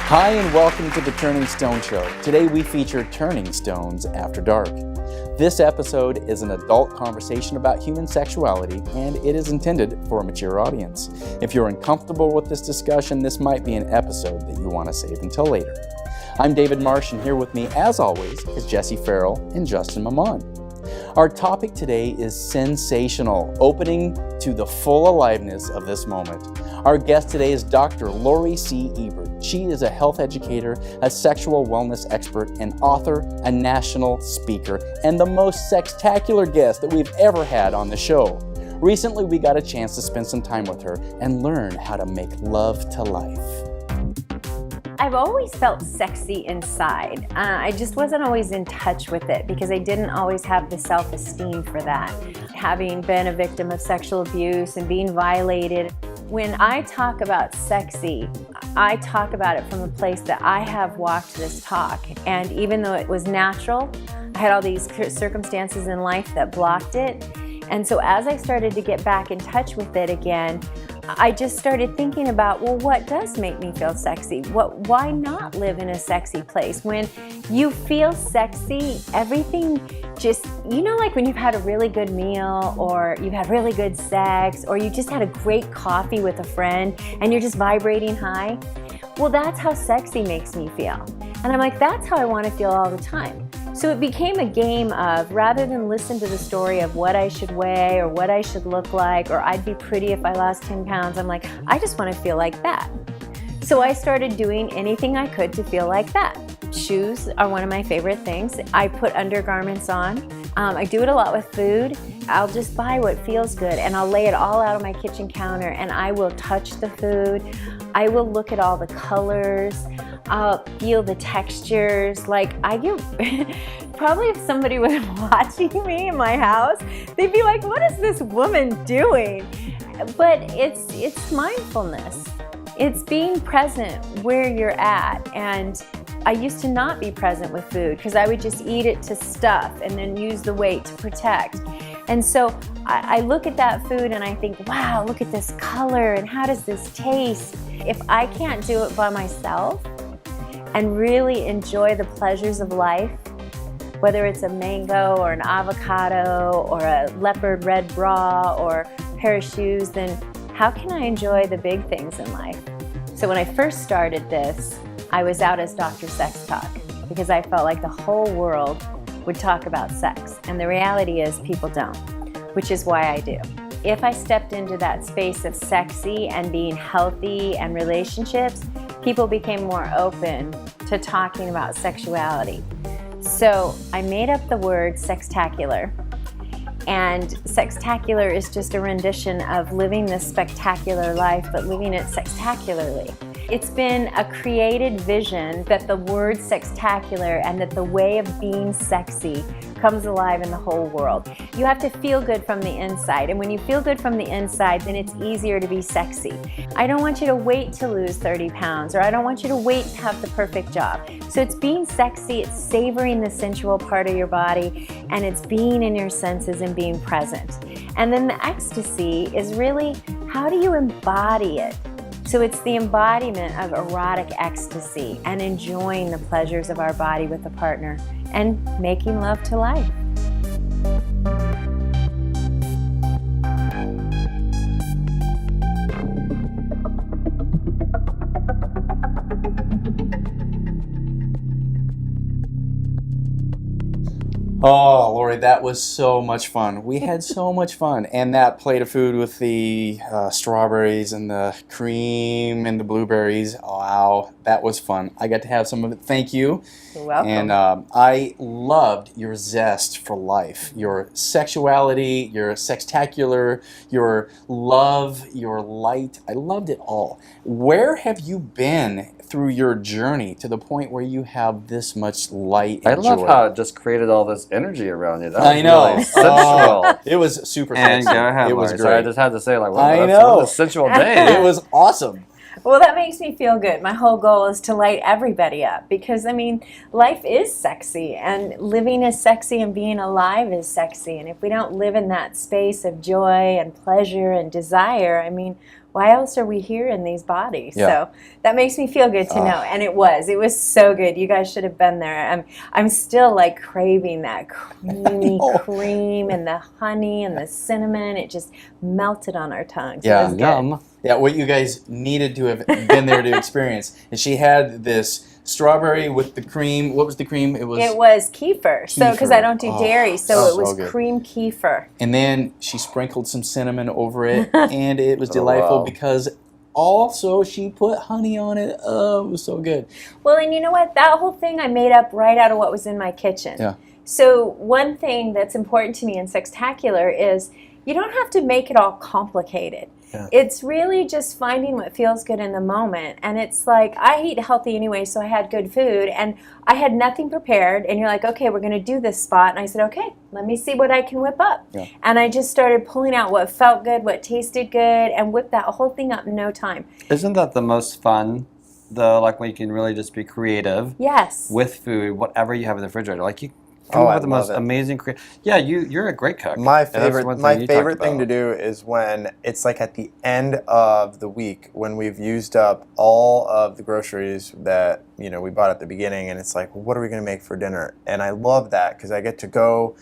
Hi and welcome to the Turning Stone Show. Today we feature Turning Stones After Dark. This episode is an adult conversation about human sexuality, and it is intended for a mature audience. If you're uncomfortable with this discussion, this might be an episode that you want to save until later. I'm David Marsh, and here with me, as always, is Jesse Farrell and Justin Mamon. Our topic today is sensational, opening to the full aliveness of this moment. Our guest today is Dr. Lori C. Ebert. She is a health educator, a sexual wellness expert, an author, a national speaker, and the most sextacular guest that we've ever had on the show. Recently, we got a chance to spend some time with her and learn how to make love to life. I've always felt sexy inside. I just wasn't always in touch with it because I didn't always have the self-esteem for that. Having been a victim of sexual abuse and being violated, when I talk about sexy, I talk about it from a place that I have walked this talk. And even though it was natural, I had all these circumstances in life that blocked it. And so as I started to get back in touch with it again, I just started thinking about, well, what does make me feel sexy? Why not live in a sexy place? When you feel sexy, everything just, like when you've had a really good meal, or you've had really good sex, or you just had a great coffee with a friend and you're just vibrating high. Well, that's how sexy makes me feel. And I'm like, that's how I want to feel all the time. So it became a game of, rather than listen to the story of what I should weigh or what I should look like, or I'd be pretty if I lost 10 pounds, I'm like, I just want to feel like that. So I started doing anything I could to feel like that. Shoes are one of my favorite things. I put undergarments on. I do it a lot with food. I'll just buy what feels good and I'll lay it all out on my kitchen counter and I will touch the food. I will look at all the colors. I'll feel the textures. Like I get, probably if somebody was watching me in my house, they'd be like, what is this woman doing? But it's mindfulness. It's being present where you're at. And I used to not be present with food because I would just eat it to stuff and then use the weight to protect. And so I look at that food and I think, wow, look at this color and how does this taste? If I can't do it by myself and really enjoy the pleasures of life, whether it's a mango or an avocado or a leopard red bra or a pair of shoes, then how can I enjoy the big things in life? So when I first started this, I was out as Dr. Sex Talk because I felt like the whole world would talk about sex. And the reality is people don't, which is why I do. If I stepped into that space of sexy and being healthy and relationships, people became more open to talking about sexuality. So I made up the word sextacular. And sextacular is just a rendition of living this spectacular life, but living it sextacularly. It's been a created vision that the word sextacular and that the way of being sexy comes alive in the whole world. You have to feel good from the inside, and when you feel good from the inside, then it's easier to be sexy. I don't want you to wait to lose 30 pounds, or I don't want you to wait to have the perfect job. So it's being sexy, it's savoring the sensual part of your body, and it's being in your senses and being present. And then the ecstasy is really, how do you embody it? So it's the embodiment of erotic ecstasy and enjoying the pleasures of our body with a partner and making love to life. Oh, Lori, that was so much fun. We had so much fun. And that plate of food with the strawberries and the cream and the blueberries, wow, that was fun. I got to have some of it. Thank you. You're welcome. And I loved your zest for life, your sexuality, your sextacular, your love, your light. I loved it all. Where have you been through your journey to the point where you have this much light and I love joy? how it just created all this energy around you. That was I know. really sensual. It was super And sexy. go ahead, It was Lori. great. So I just had to say, like, wow, I that's know. what a sensual day. It was awesome. Well, that makes me feel good. My whole goal is to light everybody up because, life is sexy and living is sexy and being alive is sexy. And if we don't live in that space of joy and pleasure and desire, why else are we here in these bodies? Yeah. So that makes me feel good to know. And it was so good. You guys should have been there. I'm still like craving that creamy cream and the honey and the cinnamon. It just melted on our tongues. Yeah. It was good. Yum. Yeah, what you guys needed to have been there to experience. And she had this strawberry with the cream. What was the cream? It was kefir. So because I don't do dairy, so it was good. cream kefir. And then she sprinkled some cinnamon over it, and it was delightful because also she put honey on it. Oh, it was so good. Well, and you know what? That whole thing I made up right out of what was in my kitchen. Yeah. So one thing that's important to me in Sextacular is you don't have to make it all complicated. Yeah. It's really just finding what feels good in the moment. And it's like, I eat healthy anyway, so I had good food, and I had nothing prepared. And you're like, okay, we're going to do this spot. And I said, okay, let me see what I can whip up. Yeah. And I just started pulling out what felt good, what tasted good, and whipped that whole thing up in no time. Isn't that the most fun? Like when you can really just be creative Yes. with food, whatever you have in the refrigerator. Like you come I up with the most love it. amazing Yeah, you're a great cook. My And that's favorite, one thing my you favorite talked thing to about. do is when it's like at the end of the week when we've used up all of the groceries that we bought at the beginning, and it's like, well, what are we going to make for dinner? And I love that because I get to go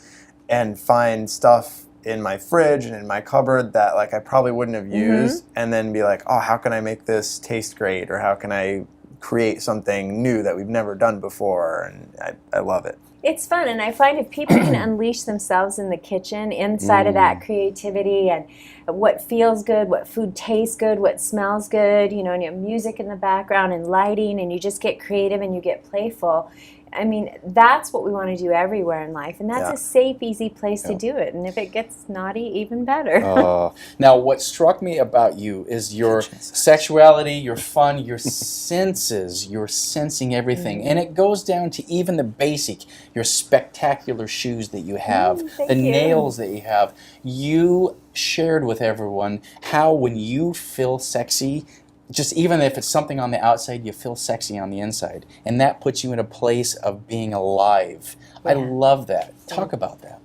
and find stuff in my fridge and in my cupboard that like I probably wouldn't have used, and then be like, oh, how can I make this taste great, or how can I create something new that we've never done before? And I love it. It's fun, and I find if people can unleash themselves in the kitchen inside of that creativity and what feels good, what food tastes good, what smells good, and you have music in the background and lighting, and you just get creative and you get playful. I mean, that's what we want to do everywhere in life, and that's a safe, easy place to do it. And if it gets naughty, even better. Now, what struck me about you is your sexuality, your fun, your senses. You're sensing everything. And it goes down to even the basic, your spectacular shoes that you have, thank the you. nails that you have. You shared with everyone how when you feel sexy, just even if it's something on the outside, you feel sexy on the inside. And that puts you in a place of being alive. I love that. Talk about that.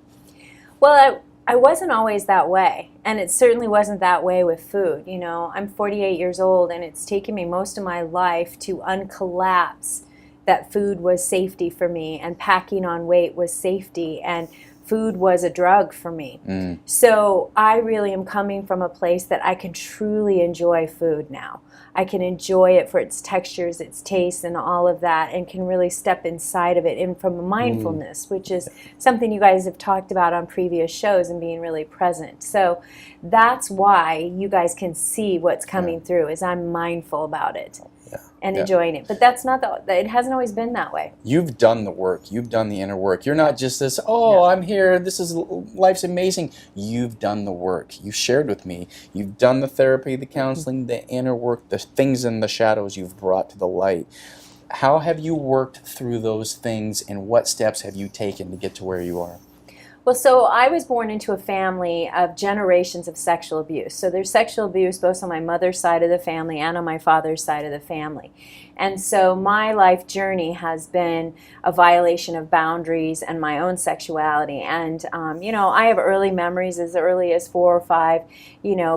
Well, I wasn't always that way, and it certainly wasn't that way with food. I'm 48 years old, and it's taken me most of my life to uncollapse that food was safety for me, and packing on weight was safety, and food was a drug for me. So I really am coming from a place that I can truly enjoy food now. I can enjoy it for its textures, its taste, and all of that, and can really step inside of it and from a mindfulness, which is something you guys have talked about on previous shows, and being really present. So that's why you guys can see what's coming through, is I'm mindful about it and enjoying it. But that's not it hasn't always been that way. You've done the work. You've done the inner work. You're not just this, I'm here, life's amazing. You've done the work. You shared with me. You've done the therapy, the counseling, the inner work, the things in the shadows you've brought to the light. How have you worked through those things, and what steps have you taken to get to where you are? Well, so I was born into a family of generations of sexual abuse. So there's sexual abuse both on my mother's side of the family and on my father's side of the family. And so my life journey has been a violation of boundaries and my own sexuality. And, I have early memories as early as 4 or 5,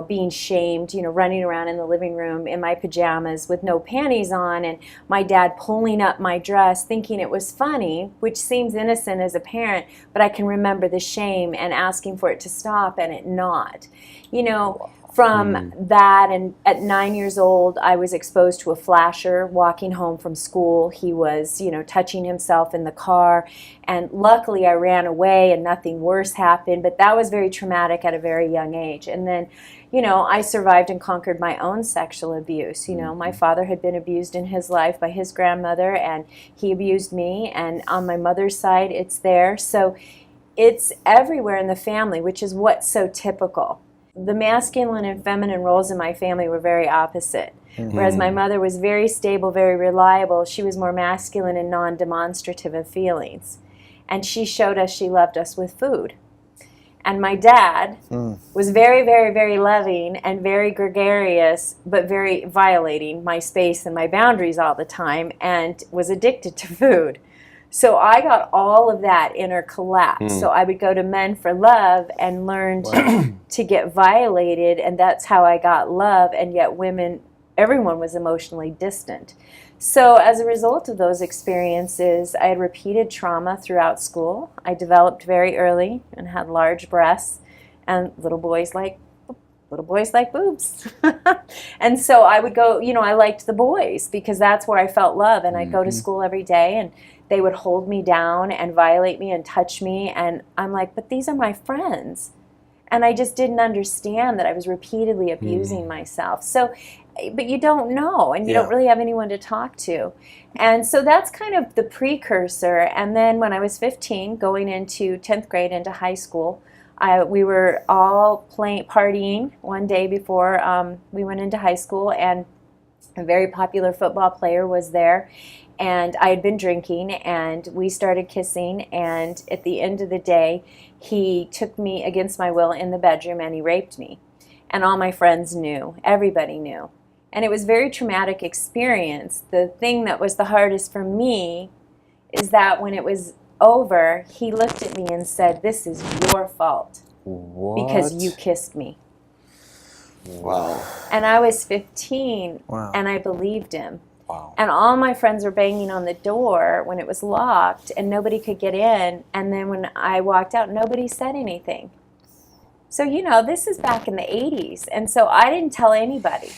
being shamed, running around in the living room in my pajamas with no panties on, and my dad pulling up my dress thinking it was funny, which seems innocent as a parent, but I can remember the shame and asking for it to stop and it not. From that, and at 9 years old, I was exposed to a flasher walking home from school. He was, touching himself in the car, and luckily I ran away and nothing worse happened, but that was very traumatic at a very young age. And then, I survived and conquered my own sexual abuse. My father had been abused in his life by his grandmother, and he abused me, and on my mother's side, it's there. So it's everywhere in the family, which is what's so typical. The masculine and feminine roles in my family were very opposite. Whereas my mother was very stable, very reliable, she was more masculine and non-demonstrative of feelings. And she showed us she loved us with food. And my dad was very, very, very loving and very gregarious, but very violating my space and my boundaries all the time, and was addicted to food. So I got all of that inner collapse. So I would go to men for love and learned to get violated, and that's how I got love, and yet everyone was emotionally distant. So as a result of those experiences, I had repeated trauma throughout school. I developed very early and had large breasts, and little boys like boobs. And so I would go, I liked the boys because that's where I felt love, and I'd go to school every day, and they would hold me down and violate me and touch me, and I'm like, but these are my friends. And I just didn't understand that I was repeatedly abusing myself. So, but you don't know, and you don't really have anyone to talk to. And so that's kind of the precursor. And then when I was 15, going into 10th grade, into high school, we were all partying one day before we went into high school, and a very popular football player was there. And I had been drinking, and we started kissing, and at the end of the day, he took me against my will in the bedroom, and he raped me. And all my friends knew. Everybody knew. And it was a very traumatic experience. The thing that was the hardest for me is that when it was over, he looked at me and said, "This is your fault. What? Because you kissed me." Wow. And I was 15, Wow. and I believed him. Wow. And all my friends were banging on the door when it was locked, and nobody could get in. And then when I walked out, nobody said anything. So, this is back in the 80s. And so I didn't tell anybody.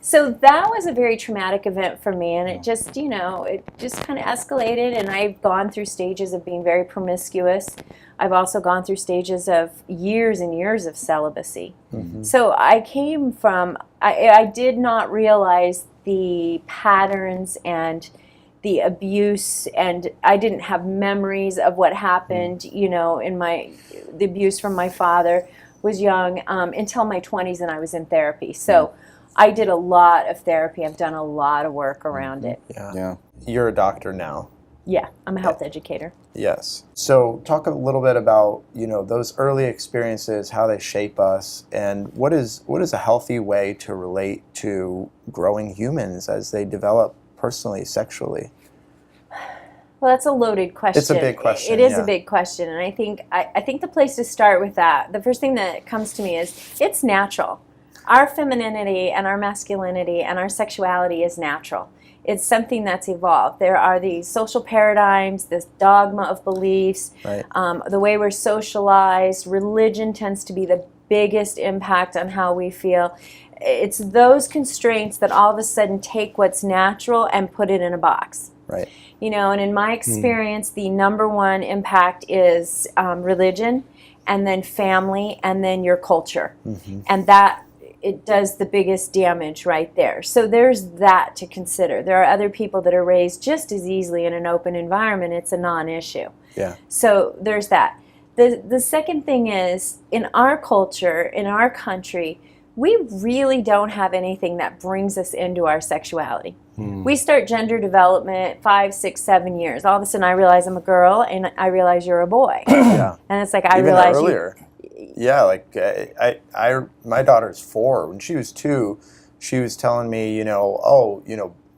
So that was a very traumatic event for me. And it just, it just kind of escalated. And I've gone through stages of being very promiscuous. I've also gone through stages of years and years of celibacy. So I came from, I did not realize the patterns and the abuse, and I didn't have memories of what happened, in the abuse from my father was young until my 20s, and I was in therapy. So I did a lot of therapy. I've done a lot of work around it. Yeah. You're a doctor now. Yeah, I'm a health educator. Yes. So talk a little bit about, those early experiences, how they shape us, and what is a healthy way to relate to growing humans as they develop personally, sexually? Well, that's a loaded question. It's a big question. It is a big question, and I think the place to start with that, the first thing that comes to me is it's natural. Our femininity and our masculinity and our sexuality is natural. It's something that's evolved. There are these social paradigms, this dogma of beliefs, Right. The way we're socialized. Religion tends to be the biggest impact on how we feel. It's those constraints that all of a sudden take what's natural and put it in a box. Right. And in my experience, the number one impact is religion, and then family, and then your culture. And that it does the biggest damage right there. So there's that to consider. There are other people that are raised just as easily in an open environment. It's a non-issue. Yeah. So there's that. The second thing is, in our culture, in our country, we really don't have anything that brings us into our sexuality. We start gender development 5, 6, 7 years. All of a sudden I realize I'm a girl, and I realize you're a boy. Yeah. And it's like I Even realize earlier. Yeah, like my daughter's 4. When she was 2, she was telling me,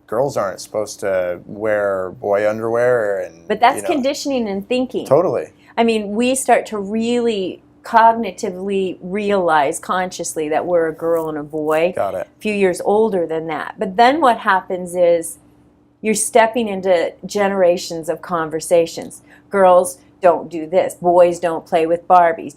girls aren't supposed to wear boy underwear, and But that's conditioning and thinking. Totally. I mean, we start to really cognitively realize consciously that we're a girl and a boy. Got it. A few years older than that. But then what happens is you're stepping into generations of conversations. Girls don't do this. Boys don't play with Barbies.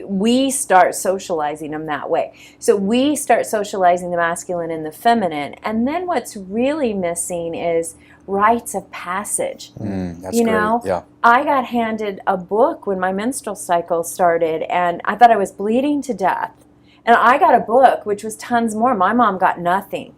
We start socializing them that way. So we start socializing the masculine and the feminine. And then what's really missing is rites of passage. That's great. Yeah. I got handed a book when my menstrual cycle started, and I thought I was bleeding to death. And I got a book, which was tons more. My mom got nothing.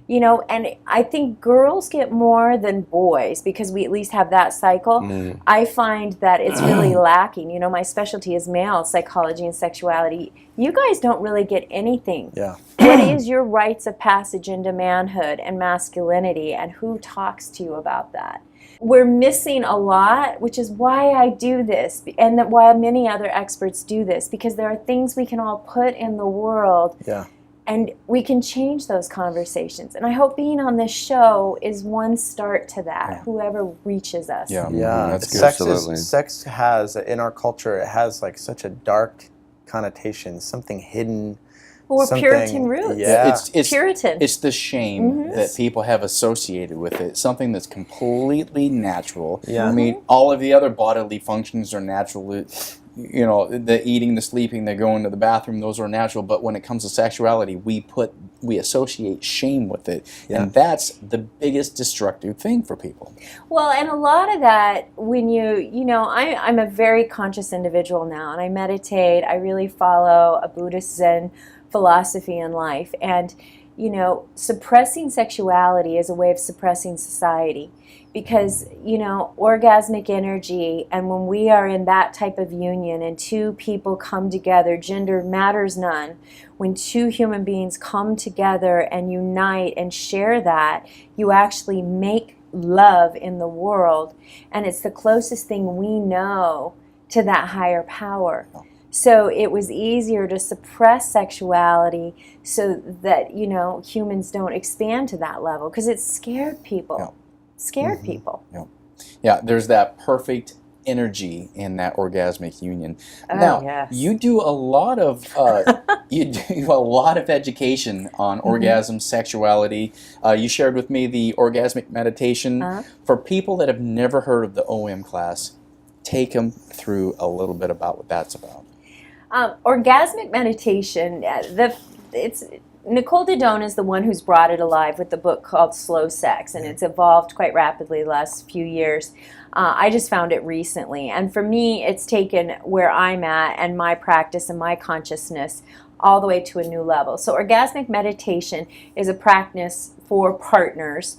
And I think girls get more than boys because we at least have that cycle. I find that it's really lacking. My specialty is male psychology and sexuality. You guys don't really get anything. Yeah. What is your rites of passage into manhood and masculinity, and who talks to you about that? We're missing a lot, which is why I do this, and why many other experts do this, because there are things we can all put in the world Yeah. And we can change those conversations. And I hope being on this show is one start to that, whoever reaches us. Yeah, That's good. Absolutely. Sex has, in our culture, it has like such a dark connotation, something hidden. Well, we're Puritan roots. Yeah. It's Puritan. It's the shame that people have associated with it. Something that's completely natural. Yeah. I mean, all of the other bodily functions are natural. You know, the eating, the sleeping, the going to the bathroom, those are natural. But when it comes to sexuality, we associate shame with it. Yeah. And that's the biggest destructive thing for people. Well, and a lot of that, when I'm a very conscious individual now, and I meditate. I really follow a Buddhist Zen philosophy in life. And, suppressing sexuality is a way of suppressing society. Because, orgasmic energy, and when we are in that type of union and two people come together, gender matters none. When two human beings come together and unite and share that, you actually make love in the world. And it's the closest thing we know to that higher power. So it was easier to suppress sexuality so that, humans don't expand to that level, because it scared people. Yeah. Scared people. Yeah, there's that perfect energy in that orgasmic union. Oh, Now, yes. you do a lot of education on orgasm, sexuality. You shared with me the orgasmic meditation. For people that have never heard of the OM class, take them through a little bit about what that's about. Orgasmic meditation, Nicole Didone is the one who's brought it alive with the book called Slow Sex, and it's evolved quite rapidly the last few years. I just found it recently, and for me, it's taken where I'm at and my practice and my consciousness all the way to a new level. So orgasmic meditation is a practice for partners,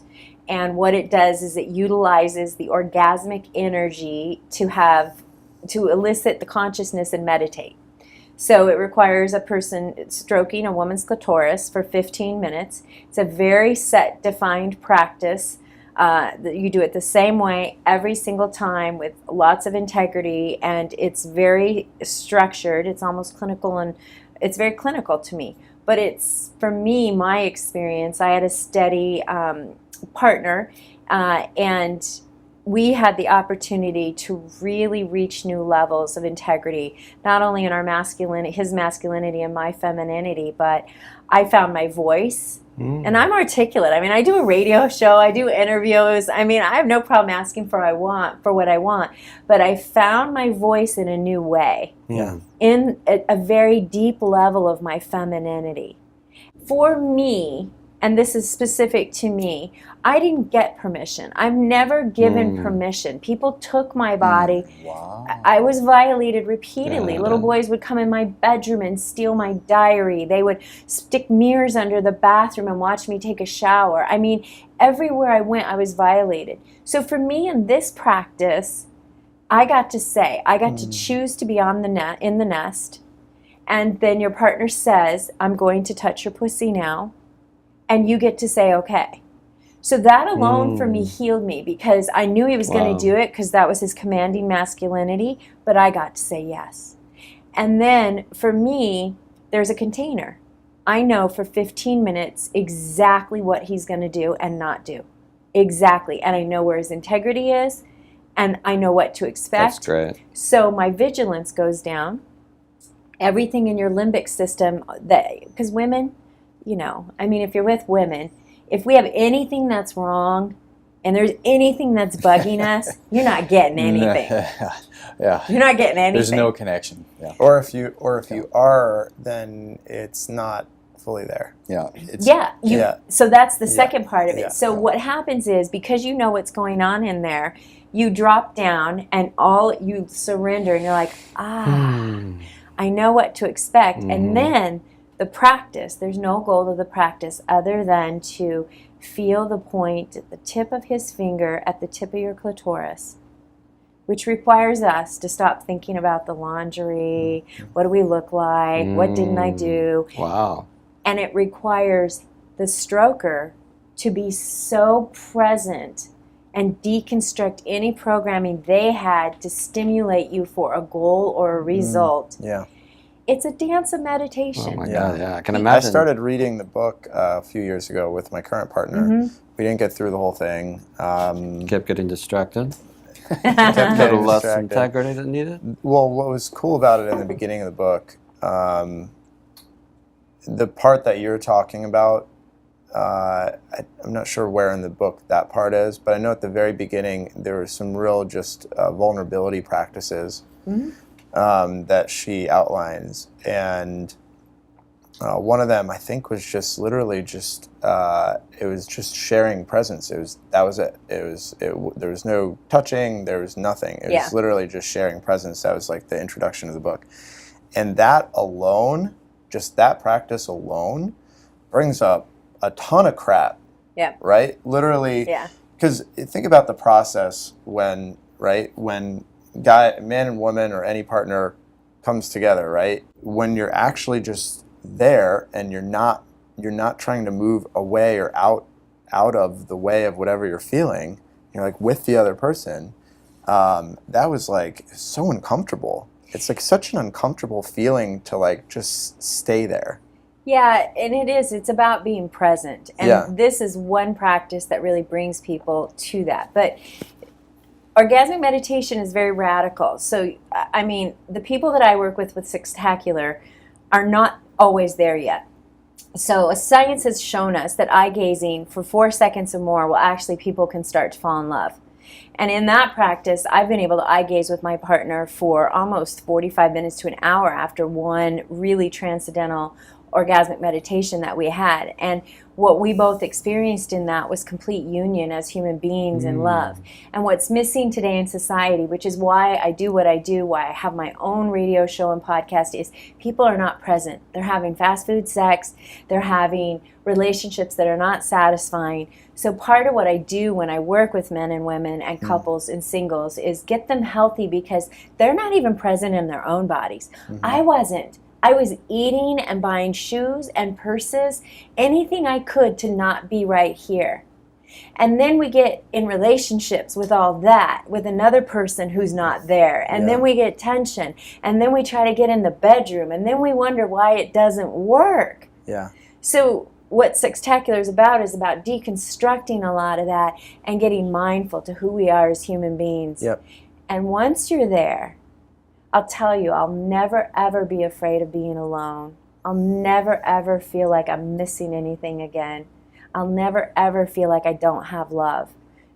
and what it does is it utilizes the orgasmic energy to elicit the consciousness and meditate. So it requires a person stroking a woman's clitoris for 15 minutes. It's a very set, defined practice. You do it the same way every single time with lots of integrity, and it's very structured. It's almost clinical, and it's very clinical to me. But it's, for me, my experience, I had a steady partner, and we had the opportunity to really reach new levels of integrity, not only in our his masculinity and my femininity, but I found my voice. And I'm articulate. I mean, I do a radio show, I do interviews. I mean, I have no problem asking for what I want. But I found my voice in a new way, in a very deep level of my femininity. For me, and this is specific to me, I didn't get permission. I've never given permission. People took my body. Wow. I was violated repeatedly. Little boys would come in my bedroom and steal my diary. They would stick mirrors under the bathroom and watch me take a shower. I mean, everywhere I went, I was violated. So for me in this practice, I got to choose to be in the nest. And then your partner says, I'm going to touch your pussy now. And you get to say, okay. So that alone for me healed me, because I knew he was going to do it because that was his commanding masculinity, but I got to say yes. And then for me, there's a container. I know for 15 minutes exactly what he's going to do and not do. Exactly. And I know where his integrity is, and I know what to expect. That's great. So my vigilance goes down. Everything in your limbic system, because women, if you're with women, if we have anything that's wrong and there's anything that's bugging us, you're not getting anything. Yeah. You're not getting anything. There's no connection. Yeah. Or if you are, then it's not fully there. Yeah. So that's the second part of it. Yeah. So what happens is, because you know what's going on in there, you drop down and you surrender, and you're like, I know what to expect. And then the practice, there's no goal of the practice other than to feel the point at the tip of his finger at the tip of your clitoris, which requires us to stop thinking about the laundry, what do we look like, what didn't I do? Wow. And it requires the stroker to be so present and deconstruct any programming they had to stimulate you for a goal or a result. Yeah. It's a dance of meditation. Oh my Yeah. God, yeah, I can I imagine. started reading the book a few years ago with my current partner. Mm-hmm. We didn't get through the whole thing. Kept getting distracted. Kept A getting little less distracted. integrity than needed. Well, what was cool about it in the beginning of the book, the part that you're talking about, I'm not sure where in the book that part is, but I know at the very beginning there were some real just vulnerability practices that she outlines, and one of them I think was just literally just it was just sharing presence. That was it. There was no touching. There was nothing. It was literally just sharing presence. That was like the introduction of the book, and that alone, just that practice alone, brings up a ton of crap. Yeah. Right? Literally. Yeah. Because think about the process when man and woman or any partner comes together, right? When you're actually just there and you're not trying to move away or out of the way of whatever you're feeling, you're like with the other person. That was like so uncomfortable. It's like such an uncomfortable feeling to like just stay there. Yeah, and it is. It's about being present. And this is one practice that really brings people to that. But orgasmic meditation is very radical. So, I mean, the people that I work with Sextacular are not always there yet. So science has shown us that eye gazing for 4 seconds or more will actually, people can start to fall in love. And in that practice, I've been able to eye gaze with my partner for almost 45 minutes to an hour after one really transcendental orgasmic meditation that we had. And what we both experienced in that was complete union as human beings in love. And what's missing today in society, which is why I do what I do, why I have my own radio show and podcast, is people are not present. They're having fast food sex. They're having relationships that are not satisfying. So part of what I do when I work with men and women and couples and singles is get them healthy, because they're not even present in their own bodies. I wasn't. I was eating and buying shoes and purses, anything I could to not be right here. And then we get in relationships with all that, with another person who's not there. And then we get tension. And then we try to get in the bedroom. And then we wonder why it doesn't work. Yeah. So what Sextacular is about deconstructing a lot of that and getting mindful to who we are as human beings. Yep. And once you're there, I'll tell you, I'll never, ever be afraid of being alone. I'll never, ever feel like I'm missing anything again. I'll never, ever feel like I don't have love,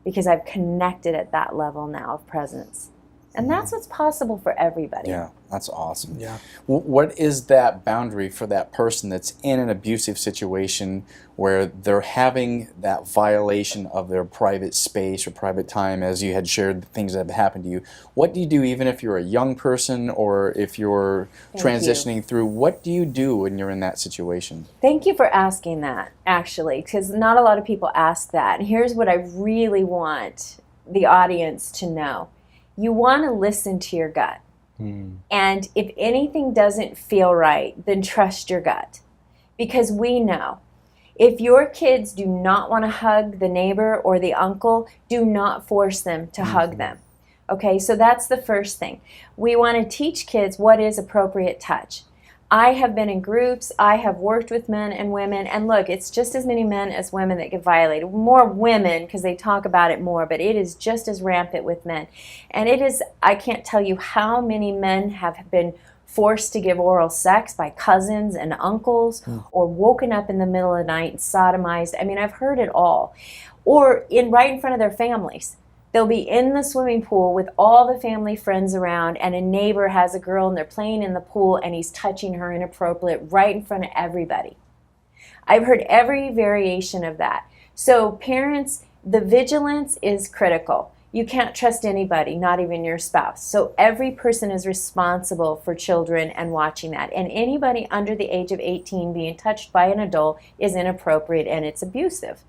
because I've connected at that level now of presence. And that's what's possible for everybody. Yeah, that's awesome. Yeah. What is that boundary for that person that's in an abusive situation where they're having that violation of their private space or private time, as you had shared the things that have happened to you? What do you do, even if you're a young person or if you're transitioning through? What do you do when you're in that situation? Thank you for asking that, actually, because not a lot of people ask that. And here's what I really want the audience to know. You want to listen to your gut. And if anything doesn't feel right, then trust your gut. Because we know, if your kids do not want to hug the neighbor or the uncle, do not force them to hug them. Okay, so that's the first thing. We want to teach kids what is appropriate touch. I have been in groups, I have worked with men and women, and look, it's just as many men as women that get violated. More women, because they talk about it more, but it is just as rampant with men. And it is, I can't tell you how many men have been forced to give oral sex by cousins and uncles, or woken up in the middle of the night and sodomized. I mean, I've heard it all. Or right in front of their families. They'll be in the swimming pool with all the family friends around, and a neighbor has a girl and they're playing in the pool and he's touching her inappropriate right in front of everybody. I've heard every variation of that. So parents, the vigilance is critical. You can't trust anybody, not even your spouse. So every person is responsible for children and watching that. And anybody under the age of 18 being touched by an adult is inappropriate and it's abusive.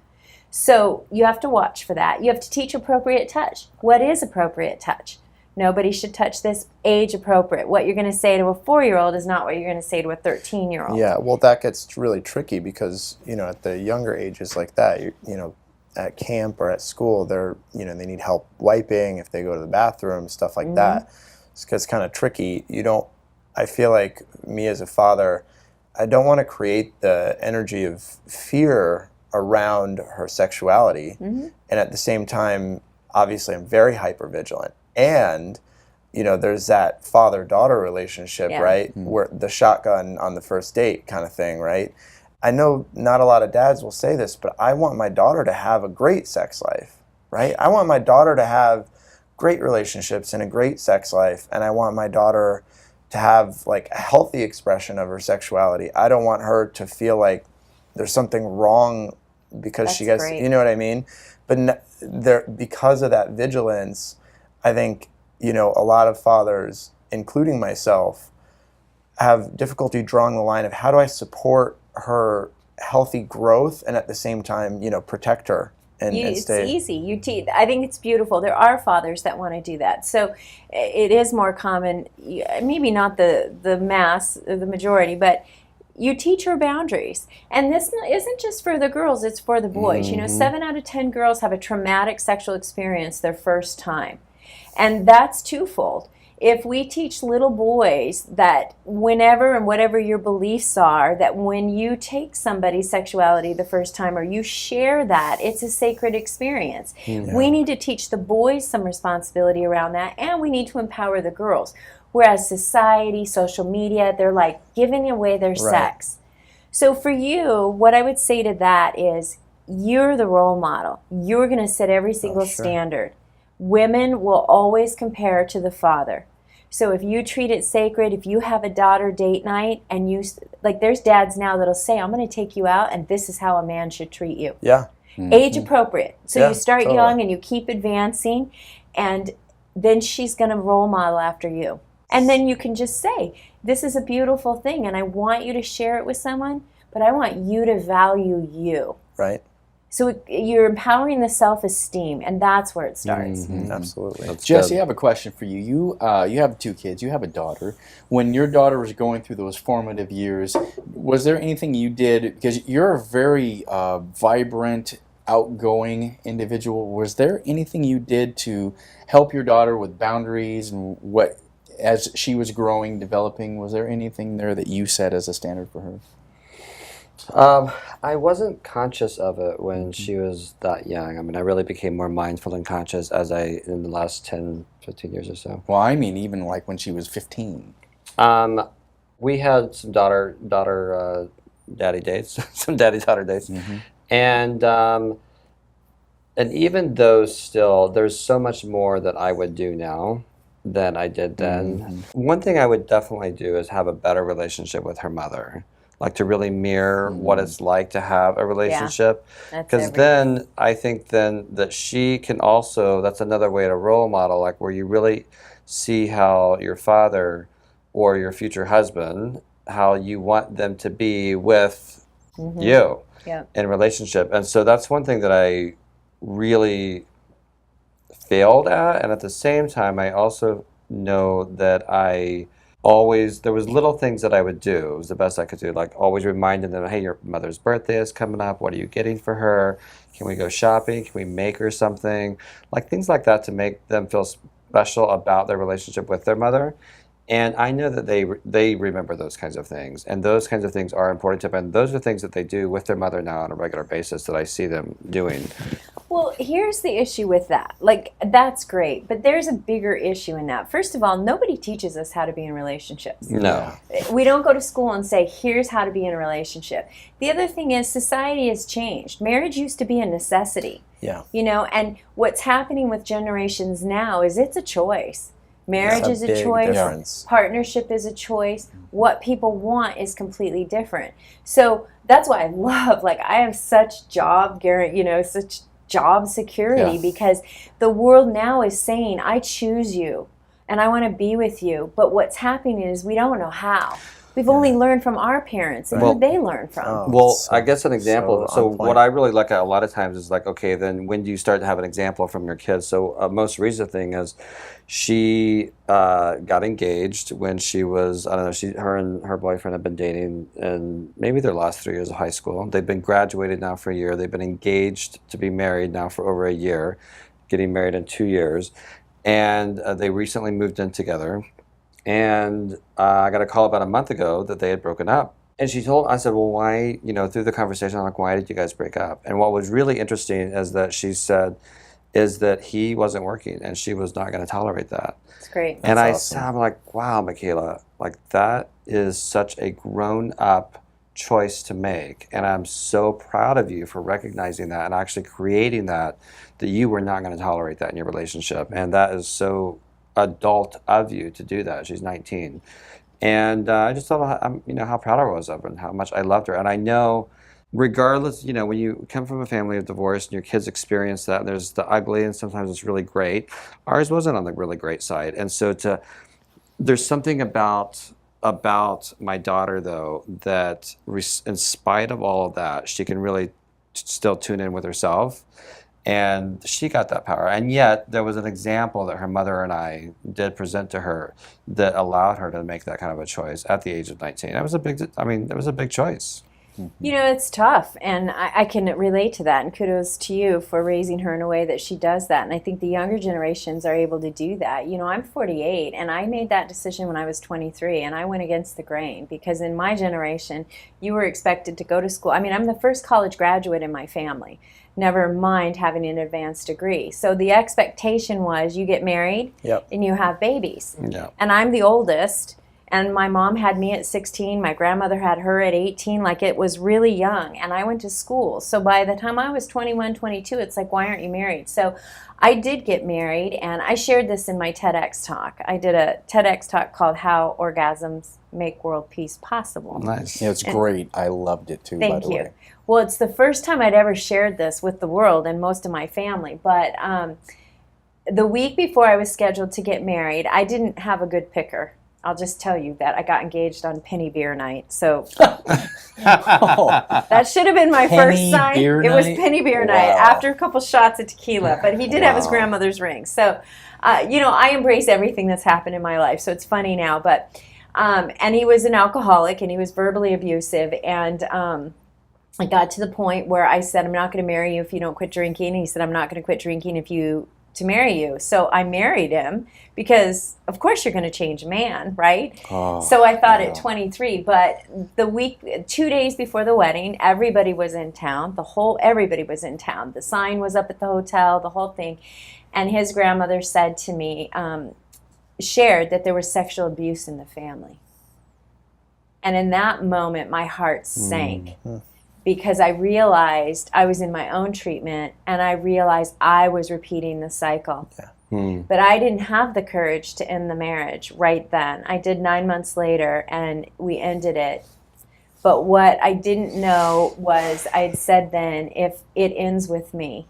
So you have to watch for that. You have to teach appropriate touch. What is appropriate touch? Nobody should touch this. Age appropriate. What you're going to say to a 4-year-old is not what you're going to say to a 13-year-old. Yeah, well, that gets really tricky because, at the younger ages like that, at camp or at school, they need help wiping if they go to the bathroom, stuff like that. It's kind of tricky. I feel like me as a father, I don't want to create the energy of fear around her sexuality. And at the same time, obviously, I'm very hypervigilant. And, you know, there's that father-daughter relationship, right? Where the shotgun on the first date kind of thing, right? I know not a lot of dads will say this, but I want my daughter to have a great sex life, right? I want my daughter to have great relationships and a great sex life. And I want my daughter to have like a healthy expression of her sexuality. I don't want her to feel like there's something wrong because she gets, you know what I mean? But because of that vigilance, I think, you know, a lot of fathers, including myself, have difficulty drawing the line of how do I support her healthy growth and at the same time, you know, protect her. It's easy. I think it's beautiful. There are fathers that want to do that. So it is more common, maybe not the mass, the majority, but you teach her boundaries. And this isn't just for the girls, it's for the boys. You know, 7 out of 10 girls have a traumatic sexual experience their first time. And that's twofold. If we teach little boys that whenever and whatever your beliefs are, that when you take somebody's sexuality the first time or you share that, it's a sacred experience. We need to teach the boys some responsibility around that, and we need to empower the girls. Whereas society, social media, they're like giving away their sex. So for you, what I would say to that is you're the role model. You're going to set every single standard. Women will always compare to the father. So if you treat it sacred, if you have a daughter date night and you, like there's dads now that'll say, I'm going to take you out and this is how a man should treat you. Age appropriate. So you start young and you keep advancing and then she's going to role model after you. And then you can just say, this is a beautiful thing and I want you to share it with someone, but I want you to value you. Right. So you're empowering the self-esteem, and that's where it starts. Absolutely. That's Jesse, I have a question for you. You have 2 kids. You have a daughter. When your daughter was going through those formative years, was there anything you did, because you're a very vibrant, outgoing individual, was there anything you did to help your daughter with boundaries and what, as she was growing, developing, was there anything there that you set as a standard for her? I wasn't conscious of it when she was that young. I mean, I really became more mindful and conscious in the last 10, 15 years or so. Well, I mean, even like when she was 15. We had some daddy dates, some daddy-daughter dates. And even though still, there's so much more that I would do now than I did then. One thing I would definitely do is have a better relationship with her mother. Like to really mirror what it's like to have a relationship. Because then I think then that she can also, that's another way to role model, like where you really see how your father or your future husband, how you want them to be with you in relationship. And so that's one thing that I really failed at. And at the same time, I also know that there was little things that I would do. It was the best I could do, like always reminding them, hey, your mother's birthday is coming up. What are you getting for her? Can we go shopping? Can we make her something? Like things like that to make them feel special about their relationship with their mother. And I know that they remember those kinds of things. And those kinds of things are important to them. And those are things that they do with their mother now on a regular basis that I see them doing. Well, here's the issue with that. Like, that's great, but there's a bigger issue in that. First of all, nobody teaches us how to be in relationships. No. We don't go to school and say, here's how to be in a relationship. The other thing is society has changed. Marriage used to be a necessity. You know, and what's happening with generations now is it's a choice. Marriage is a choice. Partnership is a choice. What people want is completely different. So that's why I love, like, I have such job security because the world now is saying, I choose you and I want to be with you. But what's happening is we don't know how. We've only learned from our parents, and who they learn from. I guess an example. So what I really look at a lot of times is like, okay, then when do you start to have an example from your kids? So most recent thing is she got engaged when she was, I don't know, her and her boyfriend have been dating in maybe their last 3 years of high school. They've been graduated now for a year. They've been engaged to be married now for over a year, getting married in 2 years. And they recently moved in together. And I got a call about a month ago that they had broken up. And I said, well, why, through the conversation, I'm like, why did you guys break up? And what was really interesting is that she said, is that he wasn't working and she was not going to tolerate that. That's great. And awesome. I'm like, wow, Michaela, like that is such a grown up choice to make. And I'm so proud of you for recognizing that and actually creating that you were not going to tolerate that in your relationship. And that is so adult of you to do that. She's 19. And I just thought, how proud I was of her and how much I loved her. And I know, regardless, when you come from a family of divorce and your kids experience that, there's the ugly and sometimes it's really great. Ours wasn't on the really great side. And so there's something about my daughter, though, that in spite of all of that, she can really still tune in with herself. And she got that power. And yet there was an example that her mother and I did present to her that allowed her to make that kind of a choice at the age of 19. It was a big choice. It's tough, and I can relate to that, and kudos to you for raising her in a way that she does that. And I think the younger generations are able to do that. I'm 48, and I made that decision when I was 23, and I went against the grain, because in my generation, you were expected to go to school. I mean, I'm the first college graduate in my family, never mind having an advanced degree. So the expectation was you get married, and you have babies. Yep. And I'm the oldest. And my mom had me at 16. My grandmother had her at 18. Like, it was really young. And I went to school. So by the time I was 21, 22, it's like, why aren't you married? So I did get married. And I shared this in my TEDx talk. I did a TEDx talk called How Orgasms Make World Peace Possible. Nice. It's great. I loved it too, by Thank the you. way. Well, it's the first time I'd ever shared this with the world and most of my family. But the week before I was scheduled to get married, I didn't have a good picker. I'll just tell you that I got engaged on Penny Beer Night. So that should have been my first sign. Beer It was night? Penny Beer Wow. Night after a couple shots of tequila. But he did have his grandmother's ring. So, I embrace everything that's happened in my life. So it's funny now. But and he was an alcoholic, and he was verbally abusive. And I got to the point where I said, I'm not going to marry you if you don't quit drinking. And he said, I'm not going to quit drinking to marry you. So I married him because, of course, you're going to change a man, right? So I thought at 23, but 2 days before the wedding, everybody was in town. Everybody was in town. The sign was up at the hotel, the whole thing. And his grandmother said to me, shared that there was sexual abuse in the family. And in that moment, my heart sank. Because I realized I was in my own treatment, and I realized I was repeating the cycle. But I didn't have the courage to end the marriage right then. I did 9 months later, and we ended it. But what I didn't know was I'd said then, if it ends with me,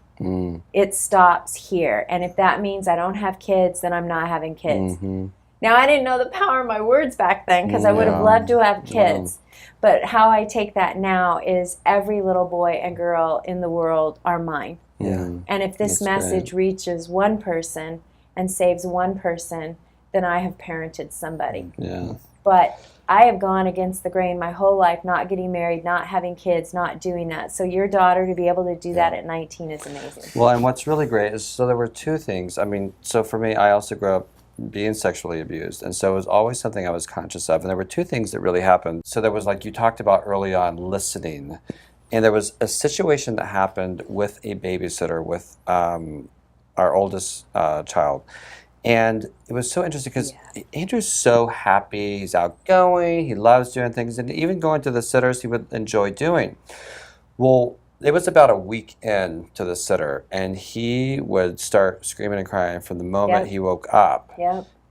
it stops here. And if that means I don't have kids, then I'm not having kids. Now, I didn't know the power of my words back then, because I would have loved to have kids. But how I take that now is every little boy and girl in the world are mine. And if this message reaches one person and saves one person, then I have parented somebody. But I have gone against the grain my whole life, not getting married, not having kids, not doing that. So your daughter to be able to do that at 19 is amazing. Well, and what's really great is, so there were two things. I mean, so for me, I also grew up being sexually abused, and so it was always something I was conscious of. And there were two things that really happened. So there was, like you talked about early on, listening, and there was a situation that happened with a babysitter with our oldest child, and it was so interesting because Andrew's so happy, he's outgoing, he loves doing things, and even going to the sitters he would enjoy doing. Well, it was about a week in to the sitter, and he would start screaming and crying from the moment he woke up.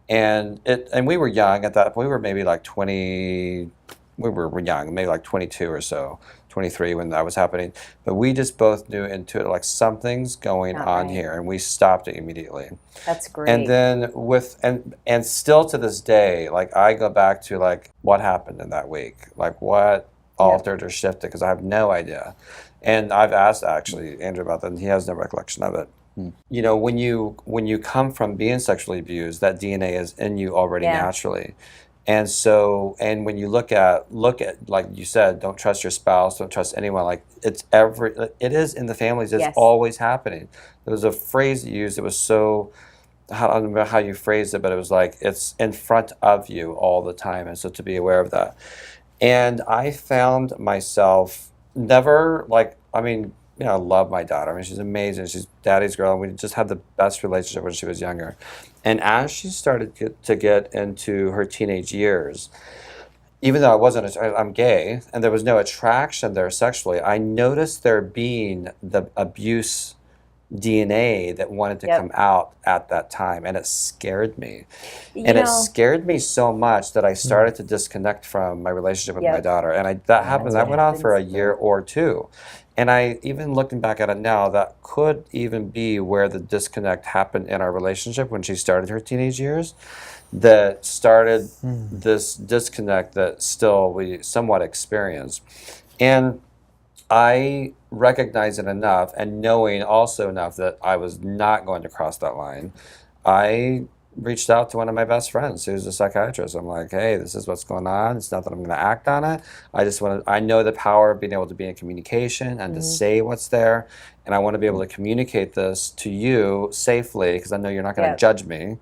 And we were young at that point. We were maybe like 20. We were young, maybe like 22 or so, 23 when that was happening. But we just both knew intuitively, like, something's going on here, and we stopped it immediately. That's great. And then and still to this day, like, I go back to, like, what happened in that week, like what altered or shifted, because I have no idea. And I've asked, actually, Andrew about that, and he has no recollection of it. You know, when you come from being sexually abused, that DNA is in you already naturally. And so, and when you look at, like you said, don't trust your spouse, don't trust anyone, like, it is in the families, it's always happening. There was a phrase you used that was so I don't remember how you phrased it, but it was like it's in front of you all the time, and so to be aware of that. And I found myself never like, I mean, I love my daughter. I mean, she's amazing. She's daddy's girl. And we just had the best relationship when she was younger. And as she started to get into her teenage years, even though I'm gay and there was no attraction there sexually, I noticed there being the abuse DNA that wanted to come out at that time, and it scared me. It scared me so much that I started to disconnect from my relationship with my daughter, and that happened. That went on for a year or two, and I even looking back at it now, that could even be where the disconnect happened in our relationship when she started her teenage years. That started this disconnect that still we somewhat experience, and I recognized it enough, and knowing also enough that I was not going to cross that line, I reached out to one of my best friends who's a psychiatrist. I'm like, hey, this is what's going on. It's not that I'm going to act on it. I know the power of being able to be in communication and to say what's there, and I want to be able to communicate this to you safely because I know you're not going to judge me.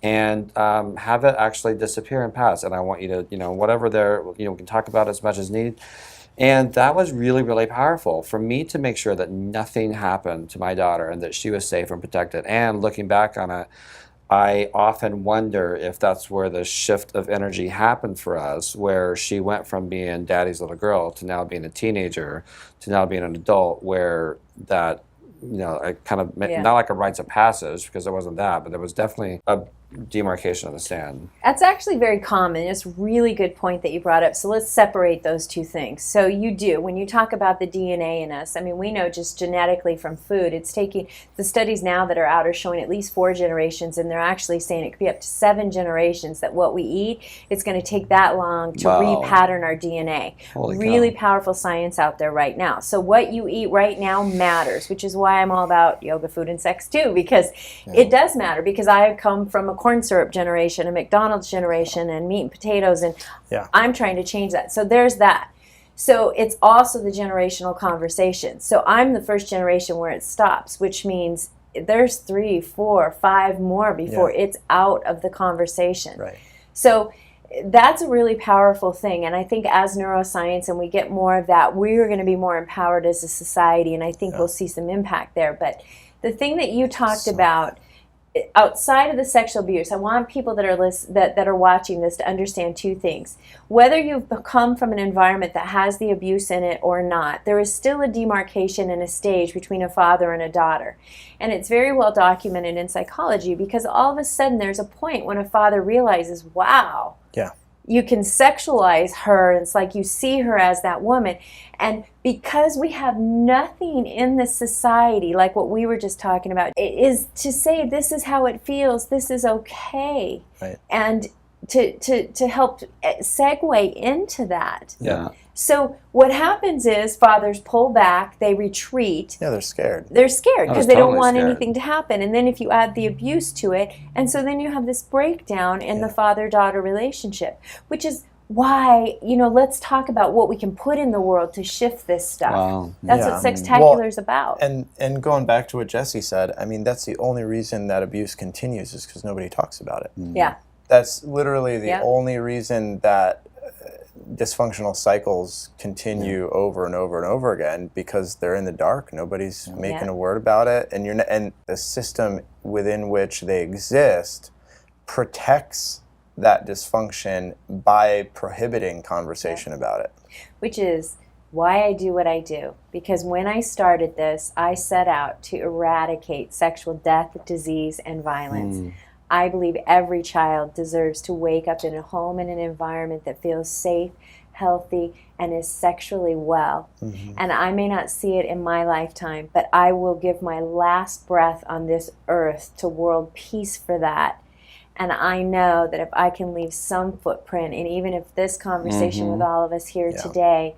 And have it actually disappear and pass. And I want you to, whatever we can talk about as much as needed. And that was really, really powerful for me to make sure that nothing happened to my daughter and that she was safe and protected. And looking back on it, I often wonder if that's where the shift of energy happened for us, where she went from being daddy's little girl to now being a teenager to now being an adult, where that, I kind of, not like a rites of passage because there wasn't that, but there was definitely a demarcation of the sand. That's actually very common. It's a really good point that you brought up. So let's separate those two things. So when you talk about the DNA in us, I mean, we know just genetically from food, it's taking, the studies now that are out are showing at least 4 generations, and they're actually saying it could be up to 7 generations that what we eat, it's going to take that long to repattern our DNA. Really powerful science out there right now. So what you eat right now matters, which is why I'm all about yoga, food, and sex too, because it does matter, because I come from a corn syrup generation, a McDonald's generation, and meat and potatoes, and I'm trying to change that. So there's that. So it's also the generational conversation. So I'm the first generation where it stops, which means there's 3, 4, 5 more before it's out of the conversation. Right. So that's a really powerful thing, and I think as neuroscience and we get more of that, we're going to be more empowered as a society, and I think we'll see some impact there. But the thing that you talked about, outside of the sexual abuse, I want people that are watching this to understand 2 things. Whether you've come from an environment that has the abuse in it or not, there is still a demarcation and a stage between a father and a daughter. And it's very well documented in psychology, because all of a sudden there's a point when a father realizes, wow, you can sexualize her, and it's like you see her as that woman. And because we have nothing in this society, like what we were just talking about, it is to say this is how it feels, this is okay. Right. And to help segue into that. Yeah. So what happens is fathers pull back, they retreat. Yeah, they're scared. They're scared because they don't want scared. anything to happen. And then if you add the abuse to it, and so then you have this breakdown in the father-daughter relationship, which is why, let's talk about what we can put in the world to shift this stuff. Wow. That's what Sextacular is about. And going back to what Jesse said, I mean, that's the only reason that abuse continues is because nobody talks about it. Yeah. That's literally the only reason that dysfunctional cycles continue over and over and over again, because they're in the dark. Nobody's making a word about it, and the system within which they exist protects that dysfunction by prohibiting conversation about it. Which is why I do what I do. Because when I started this, I set out to eradicate sexual death, disease, and violence. I believe every child deserves to wake up in a home and an environment that feels safe, healthy, and is sexually well. And I may not see it in my lifetime, but I will give my last breath on this earth to world peace for that. And I know that if I can leave some footprint, and even if this conversation with all of us here today,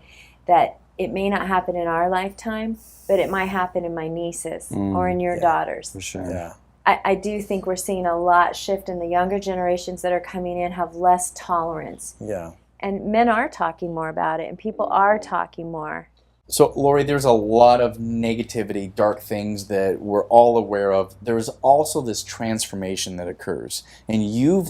that it may not happen in our lifetime, but it might happen in my nieces or in your daughters. For sure. Yeah. I do think we're seeing a lot shift in the younger generations that are coming in have less tolerance. Yeah. And men are talking more about it, and people are talking more. So, Lori, there's a lot of negativity, dark things that we're all aware of. There's also this transformation that occurs. And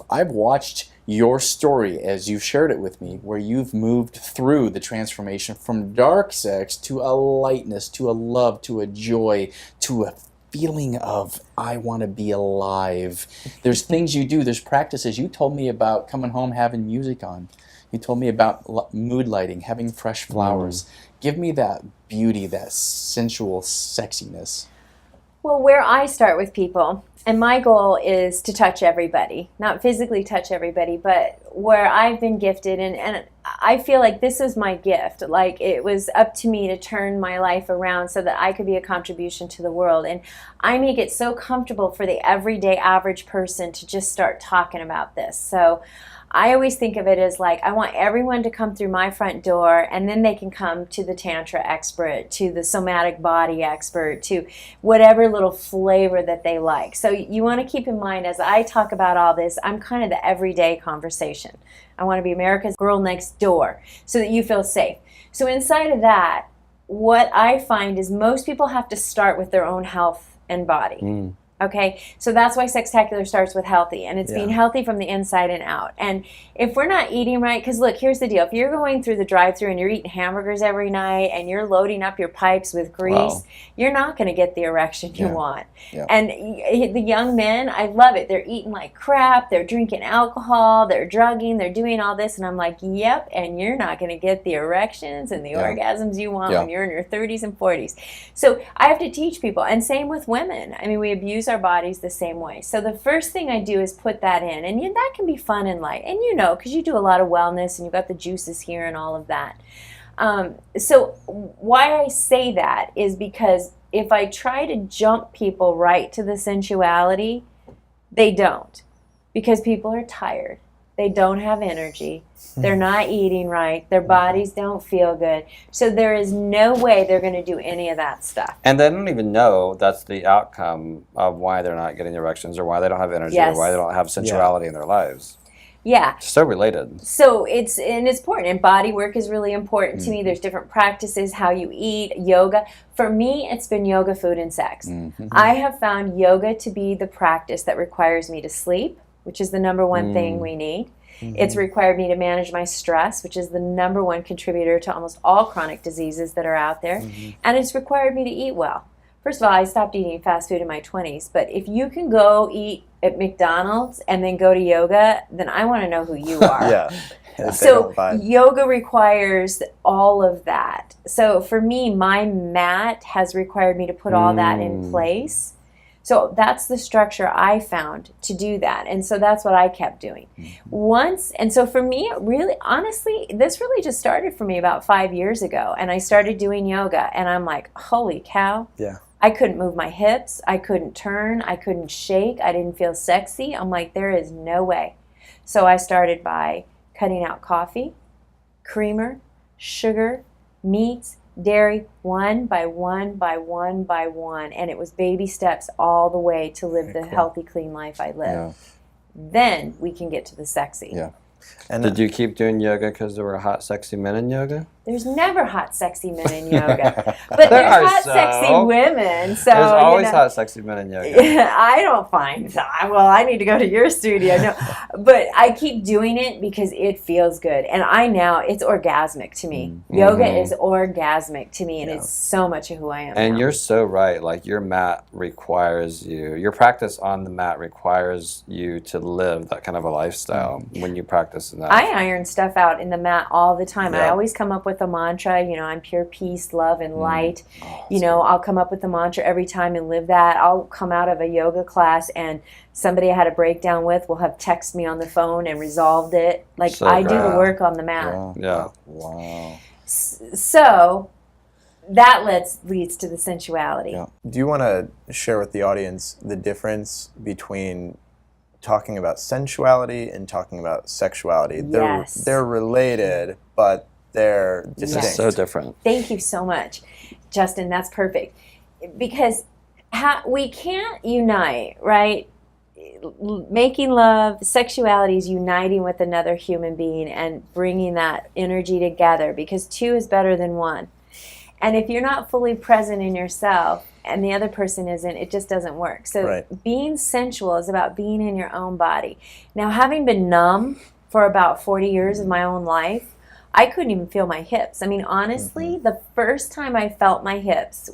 I've watched your story as you've shared it with me, where you've moved through the transformation from dark sex to a lightness, to a love, to a joy, to a feeling of, I want to be alive. There's things you do, there's practices. You told me about coming home, having music on. You told me about mood lighting, having fresh flowers. Give me that beauty, that sensual sexiness. Well, where I start with people, and my goal is to touch everybody, not physically touch everybody, but where I've been gifted, and I feel like this is my gift. Like, it was up to me to turn my life around so that I could be a contribution to the world. And I make it so comfortable for the everyday average person to just start talking about this. So I always think of it as like, I want everyone to come through my front door, and then they can come to the Tantra expert, to the somatic body expert, to whatever little flavor that they like. So you want to keep in mind, as I talk about all this, I'm kind of the everyday conversation. I want to be America's girl next door so that you feel safe. So inside of that, what I find is most people have to start with their own health and body. Okay, so that's why Sextacular starts with healthy, and it's being healthy from the inside and out. And if we're not eating right, because look, here's the deal. If you're going through the drive-thru and you're eating hamburgers every night and you're loading up your pipes with grease, you're not going to get the erection you want. And the young men, I love it. They're eating like crap. They're drinking alcohol. They're drugging. They're doing all this. And I'm like, yep, and you're not going to get the erections and the orgasms you want when you're in your 30s and 40s. So I have to teach people. And same with women. I mean, we abuse our bodies the same way. So the first thing I do is put that in, and that can be fun and light, and you know, because you do a lot of wellness and you've got the juices here and all of that. So why I say that is because if I try to jump people right to the sensuality, they don't, because people are tired. They don't have energy. They're not eating right. Their bodies don't feel good. So there is no way they're going to do any of that stuff. And they don't even know that's the outcome of why they're not getting erections, or why they don't have energy, or why they don't have sensuality in their lives. Yeah. So related. So it's important. And body work is really important to me. There's different practices, how you eat, yoga. For me, it's been yoga, food, and sex. I have found yoga to be the practice that requires me to sleep, which is the number one thing we need. It's required me to manage my stress, which is the number one contributor to almost all chronic diseases that are out there. And it's required me to eat well. First of all, I stopped eating fast food in my 20s, but if you can go eat at McDonald's and then go to yoga, then I want to know who you are. So yoga requires all of that. So for me, my mat has required me to put all that in place. So that's the structure I found to do that. And so that's what I kept doing. And so for me, really, honestly, this really just started for me about 5 years ago. And I started doing yoga, and I'm like, holy cow. I couldn't move my hips. I couldn't turn. I couldn't shake. I didn't feel sexy. I'm like, there is no way. So I started by cutting out coffee, creamer, sugar, meats, dairy, one by one by one by one. And it was baby steps all the way to live the healthy, clean life I live. Then we can get to the sexy. And did you keep doing yoga because there were hot, sexy men in yoga? There's never hot, sexy men in yoga. But there's hot, sexy women. So there's always hot, sexy men in yoga. I don't find that. Well, I need to go to your studio. No. But I keep doing it because it feels good. And it's orgasmic to me. Yoga is orgasmic to me, and it's so much of who I am And now. you're so right. Like, your mat requires your practice on the mat requires you to live that kind of a lifestyle when you practice in that. I iron stuff out in the mat all the time. I always come up with a mantra, I'm pure peace, love, and light. I'll come up with a mantra every time and live that. I'll come out of a yoga class and somebody I had a breakdown with will have texted me on the phone and resolved it. Like, so I do the work on the mat. Wow. So that leads to the sensuality. Do you want to share with the audience the difference between talking about sensuality and talking about sexuality? They're related, but they're distinct. So different. Thank you so much, Justin. That's perfect. Because we can't unite, right? Making love, sexuality is uniting with another human being and bringing that energy together, because two is better than one. And if you're not fully present in yourself and the other person isn't, it just doesn't work. So Right. being sensual is about being in your own body. Now, having been numb for about 40 years of my own life, I couldn't even feel my hips. I mean, honestly, the first time I felt my hips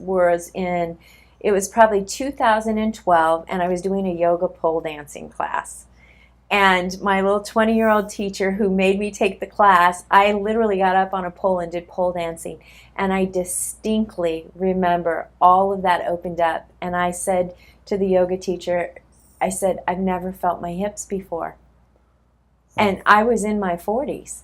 it was probably 2012, and I was doing a yoga pole dancing class. And my little 20-year-old teacher who made me take the class, I literally got up on a pole and did pole dancing. And I distinctly remember all of that opened up. And I said to the yoga teacher, I said, I've never felt my hips before. And I was in my 40s.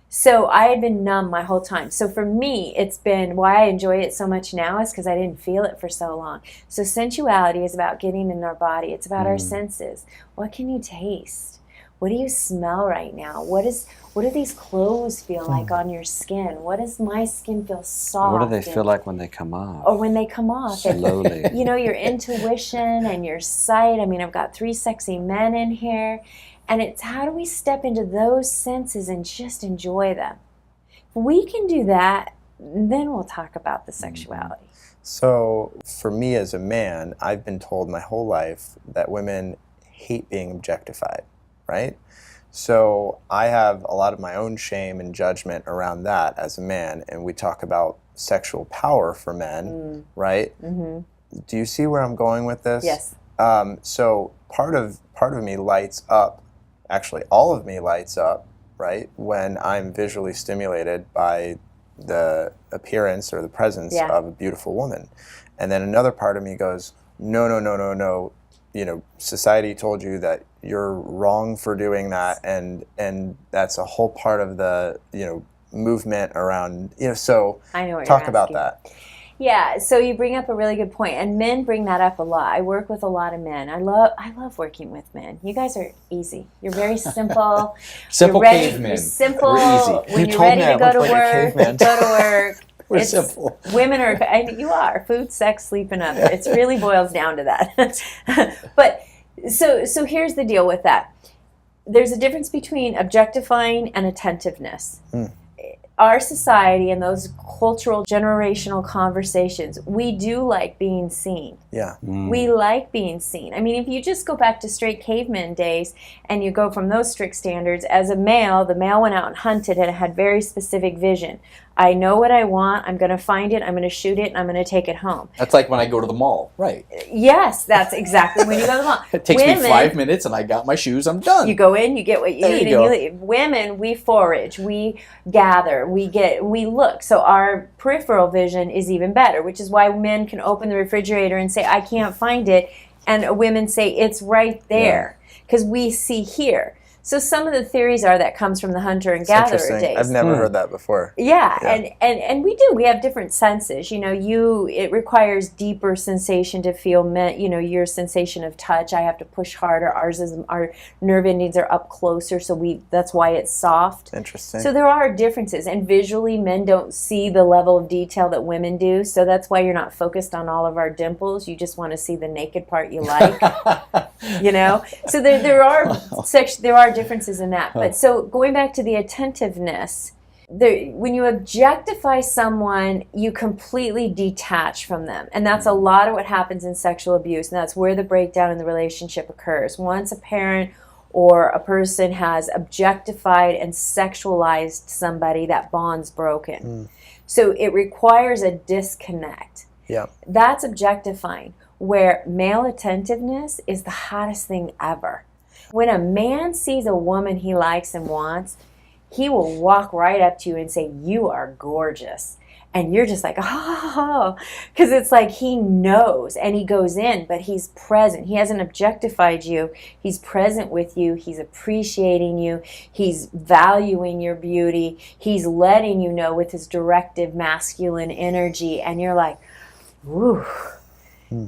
So I had been numb my whole time. So for me, it's been why I enjoy it so much now is because I didn't feel it for so long. So sensuality is about getting in our body. It's about our senses. What can you taste? What do you smell right now? What do these clothes feel like on your skin? What does my skin feel soft? What do they feel like when they come off? Or when they come off. Slowly. And, your intuition and your sight. I mean, I've got 3 sexy men in here. And it's how do we step into those senses and just enjoy them? If we can do that, then we'll talk about the sexuality. So for me as a man, I've been told my whole life that women hate being objectified, right? So I have a lot of my own shame and judgment around that as a man, and we talk about sexual power for men, right? Mm-hmm. Do you see where I'm going with this? Yes. So part of me lights up. Actually, all of me lights up, right, when I'm visually stimulated by the appearance or the presence of a beautiful woman. And then another part of me goes, no. Society told you that you're wrong for doing that, and that's a whole part of the, movement around, so I know what talk you're about asking. that. Yeah, so you bring up a really good point, and men bring that up a lot. I work with a lot of men. I love working with men. You guys are easy. You're very simple. Simple you're ready, cavemen. You're simple. We're easy. When You you're told ready me to I go to looked like a work, caveman. go to work. We're simple. Women are, and you are, food, sex, sleep, and other. It really boils down to that. But so here's the deal with that. There's a difference between objectifying and attentiveness. Our society and those cultural generational conversations, we do like being seen. Yeah. We like being seen. I mean, if you just go back to straight caveman days and you go from those strict standards, as a male, the male went out and hunted and had very specific vision. I know what I want, I'm going to find it, I'm going to shoot it, and I'm going to take it home. That's like when I go to the mall, right? Yes, that's exactly when you go to the mall. It takes me 5 minutes and I got my shoes, I'm done. You go in, you get what you There need, you and go. you leave. Women, we forage, we gather, we look. So our peripheral vision is even better, which is why men can open the refrigerator and say, I can't find it, and women say, it's right there, because we see here. So some of the theories are that comes from the hunter and gatherer days. I've never heard that before. Yeah. And we do. We have different senses. It requires deeper sensation to feel, your sensation of touch. I have to push harder. Our nerve endings are up closer, so that's why it's soft. Interesting. So there are differences, and visually, men don't see the level of detail that women do. So that's why you're not focused on all of our dimples. You just want to see the naked part you like. So there are differences in that. But so going back to the attentiveness, when you objectify someone, you completely detach from them. And that's a lot of what happens in sexual abuse. And that's where the breakdown in the relationship occurs. Once a parent or a person has objectified and sexualized somebody, that bond's broken. So it requires a disconnect. Yeah. That's objectifying, where male attentiveness is the hottest thing ever. When a man sees a woman he likes and wants, he will walk right up to you and say, you are gorgeous. And you're just like, oh, because it's like he knows, and he goes in, but he's present. He hasn't objectified you. He's present with you. He's appreciating you. He's valuing your beauty. He's letting you know with his directive masculine energy. And you're like, woo.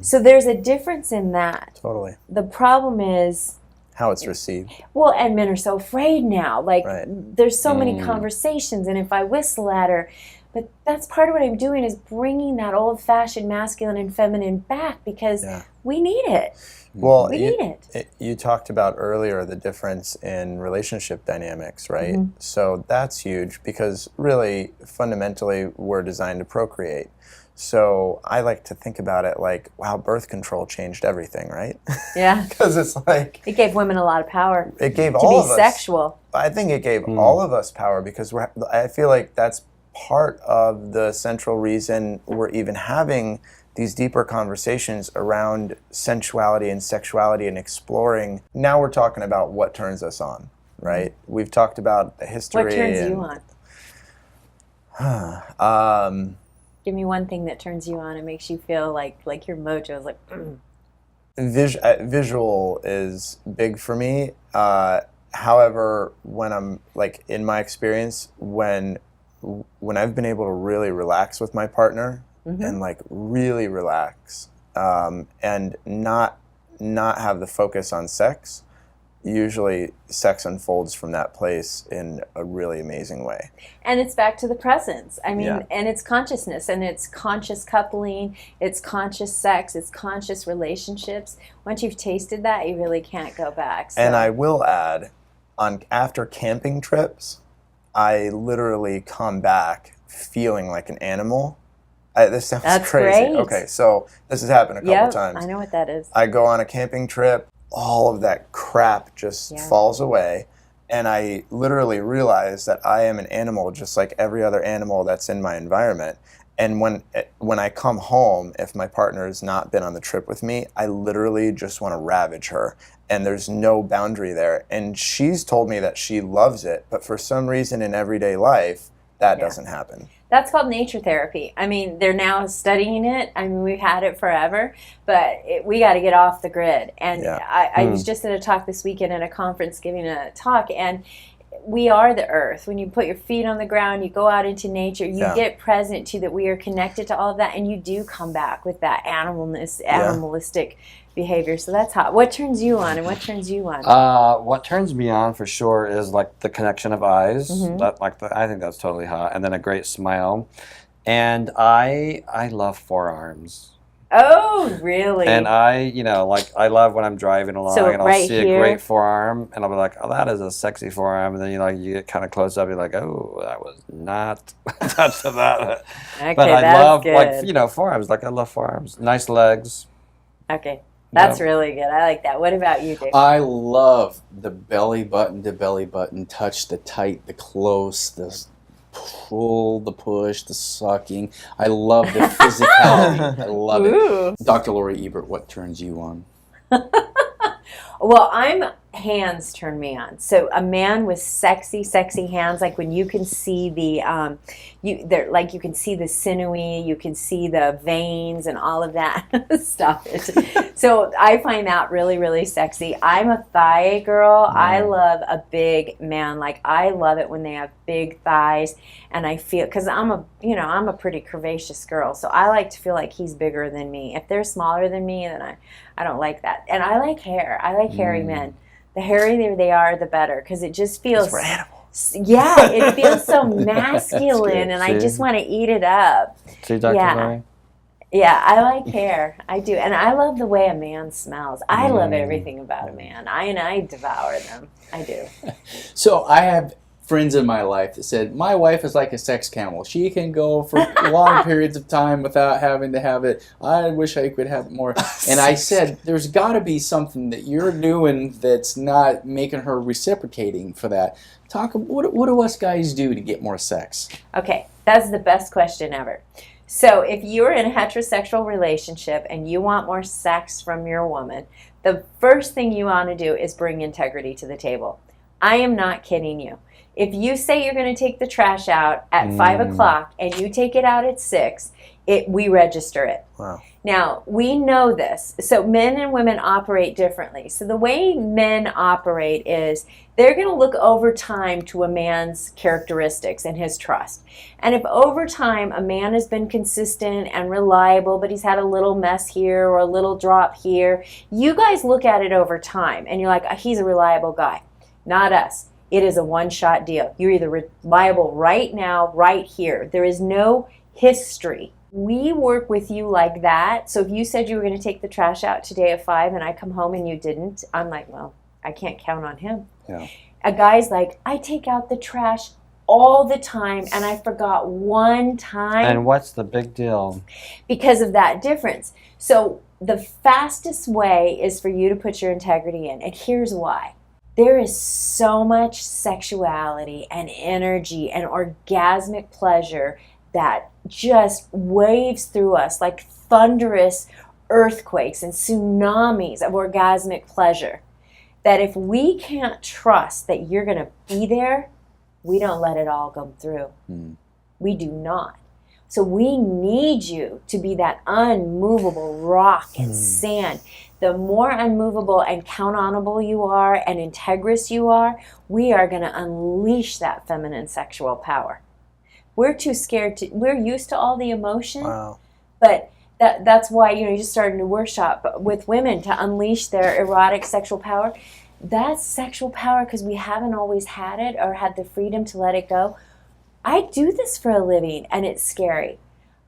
So there's a difference in that. Totally. The problem is how it's received. Well, and men are so afraid now. Like, Right. there's so many conversations, and if I whistle at her, but that's part of what I'm doing is bringing that old-fashioned masculine and feminine back, because we need it. Well, We need it. You talked about earlier the difference in relationship dynamics, right? Mm-hmm. So that's huge because really, fundamentally, we're designed to procreate. So I like to think about it like, wow, birth control changed everything, right? Yeah. Because it's like, It gave women a lot of power it gave to all be of us. sexual. I think it gave all of us power because I feel like that's part of the central reason we're even having these deeper conversations around sensuality and sexuality and exploring. Now we're talking about what turns us on, right? We've talked about the history. What turns you on? Give me one thing that turns you on and makes you feel like your mojo is like. Visual is big for me. However, when I'm like in my experience, when I've been able to really relax with my partner and like really relax and not have the focus on sex, usually sex unfolds from that place in a really amazing way. And it's back to the presence. I mean, Yeah. and it's consciousness, and it's conscious coupling, it's conscious sex, it's conscious relationships. Once you've tasted that, you really can't go back. So. And I will add, after camping trips, I literally come back feeling like an animal. This sounds That's crazy. great. Okay, so this has happened a couple times. I know what that is. I go on a camping trip, all of that crap just falls away, and I literally realize that I am an animal just like every other animal that's in my environment. And when I come home, if my partner has not been on the trip with me, I literally just want to ravage her. And there's no boundary there. And she's told me that she loves it, but for some reason in everyday life, that doesn't happen. That's called nature therapy. I mean, they're now studying it. I mean, we've had it forever, but we got to get off the grid. And I was just at a talk this weekend at a conference giving a talk, and we are the earth. When you put your feet on the ground, you go out into nature, you get present to that we are connected to all of that, and you do come back with that animalistic behavior. So that's hot. What turns you on and what turns you on? What turns me on for sure is like the connection of eyes. I think that's totally hot. And then a great smile. And I love forearms. Oh, really? And I love when I'm driving along and I'll see a great forearm and I'll be like, oh, that is a sexy forearm. And then you get kind of close up, you're like, oh, that was not touched to that. Okay, but I that's love good. forearms. Like I love forearms. Nice legs. Okay. That's really good. I like that. What about you, Dave? I love the belly button to belly button touch, the tight, the close, the pull, the push, the sucking. I love the physicality. I love it. Dr. Lori Ebert, what turns you on? Well, hands turn me on. So a man with sexy hands, like when you can see you can see the sinewy, you can see the veins and all of that. Stop it. So I find that really, really sexy. I'm a thigh girl. I love a big man. Like I love it when they have big thighs, and I feel, because I'm a pretty curvaceous girl, so I like to feel like he's bigger than me. If they're smaller than me, then I don't like that. And I like hair. I like hairy men. The hairier they are, the better, because it just feels. We're animals. Yeah, it feels so masculine, and I just want to eat it up. See, Dr. Lori? Yeah, I like hair. I do, and I love the way a man smells. I love everything about a man. I devour them. I do. So I have friends in my life that said, my wife is like a sex camel. She can go for long periods of time without having to have it. I wish I could have it more. And I said, there's got to be something that you're doing that's not making her reciprocating for that. What do us guys do to get more sex? Okay, that's the best question ever. So if you're in a heterosexual relationship and you want more sex from your woman, the first thing you want to do is bring integrity to the table. I am not kidding you. If you say you're going to take the trash out at 5 o'clock and you take it out at 6, we register it. Wow. Now, we know this. So men and women operate differently. So the way men operate is they're going to look over time to a man's characteristics and his trust. And if over time a man has been consistent and reliable, but he's had a little mess here or a little drop here, you guys look at it over time and you're like, he's a reliable guy. Not us. It is a one-shot deal. You're either reliable right now, right here. There is no history We work with you like that. So if you said you were going to take the trash out today at 5 and I come home and you didn't, I'm like, well, I can't count on him. Yeah. A guy's like, I take out the trash all the time and I forgot one time. And what's the big deal? Because of that difference. So the fastest way is for you to put your integrity in. And here's why. There is so much sexuality and energy and orgasmic pleasure that just waves through us like thunderous earthquakes and tsunamis of orgasmic pleasure, that if we can't trust that you're going to be there, we don't let it all come through. We do not. So we need you to be that unmovable rock and sand. The more unmovable and count-onable you are and integrous you are, we are going to unleash that feminine sexual power. We're too scared to, we're used to all the emotion, but that's why, you just started a new workshop with women to unleash their erotic sexual power. That's sexual power because we haven't always had it or had the freedom to let it go. I do this for a living and it's scary.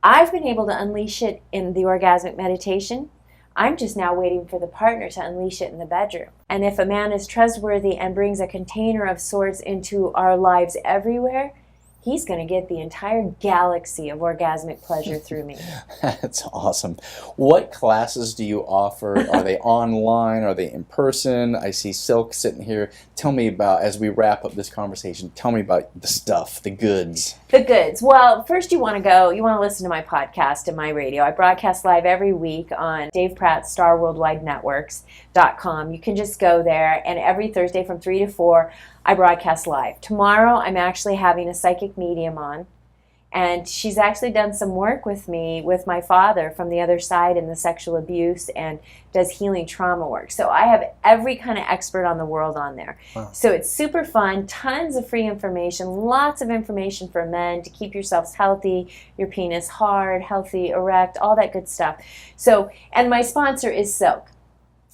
I've been able to unleash it in the orgasmic meditation. I'm just now waiting for the partner to unleash it in the bedroom. And if a man is trustworthy and brings a container of sorts into our lives everywhere, he's going to get the entire galaxy of orgasmic pleasure through me. That's awesome. What classes do you offer? Are they online? Are they in person? I see Silk sitting here. Tell me about, as we wrap up this conversation, tell me about the stuff, the goods. The goods. Well, first you want to listen to my podcast and my radio. I broadcast live every week on Dave Pratt's StarWorldWideNetworks.com. You can just go there, and every Thursday from 3 to 4, I broadcast live. Tomorrow, I'm actually having a psychic medium on, and she's actually done some work with me, with my father from the other side in the sexual abuse, and does healing trauma work. So I have every kind of expert on the world on there. Wow. So it's super fun, tons of free information, lots of information for men to keep yourselves healthy, your penis hard, healthy, erect, all that good stuff. So, and my sponsor is Silk.